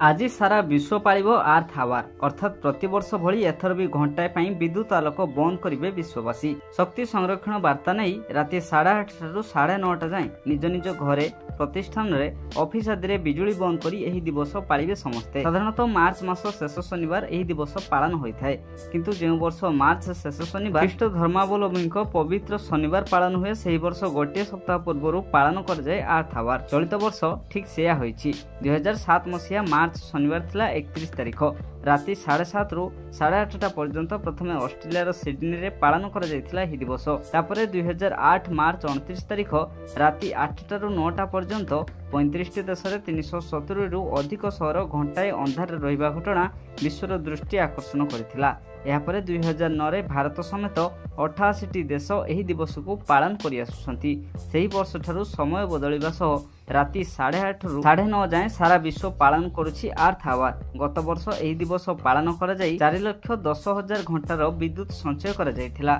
आज सारा विश्व पालिब आर्थ आवर अर्थात प्रतिवर्ष भली एथर भी घंटाए पाई विद्युत आलोक बंद करेंगे विश्ववासी। शक्ति संरक्षण वार्ता नहीं राति 8:30 ठारू 9:30 जाए निज निज घरे प्रतिष्ठान रे ऑफिस आदि रे बिजुली बंद करी एही दिवस पालिबे समस्ते। साधारणतः मार्च मास शेष शनिवार एही दिवस पालन होइथाय, किंतु जेउ वर्ष मार्च शेष शनिवार ख्रीष्ट धर्मावलंबी पवित्र शनिवार पालन हुए सेही वर्ष गोटे सप्ताह पूर्व पालन कर जाए आर्थ आवर। चलित वर्ष ठीक सेया होइछि। 2007 मसीहा मार्च शनिवार थिला 31 तारिख राति 7:30 रु 8:30 पर्यंत प्रथम ऑस्ट्रेलिया सिडनी रे पालन कर जायथिला एही दिवस। तापरे 2008 मार्च 29 तारिख राति 8टा रु 9टा पर्यंत 35 देश में 370 रु अधिक सहर घंटाए अंधार रहिबा घटना विश्वर दृष्टि आकर्षण करथिला। यापर 2009 रे भारत समेत 88 देश एही दिवस को पालन करि आसुछंती। सेही वर्ष ठारू समय बदलिबा सह राति 8:30 रु 9:30 जाए सारा विश्व पालन करुछि आर्थ आवर। गत वर्ष एही दिवस पालन करा जाई 4,10,000 घंटार विद्युत संचय करा जायथिला।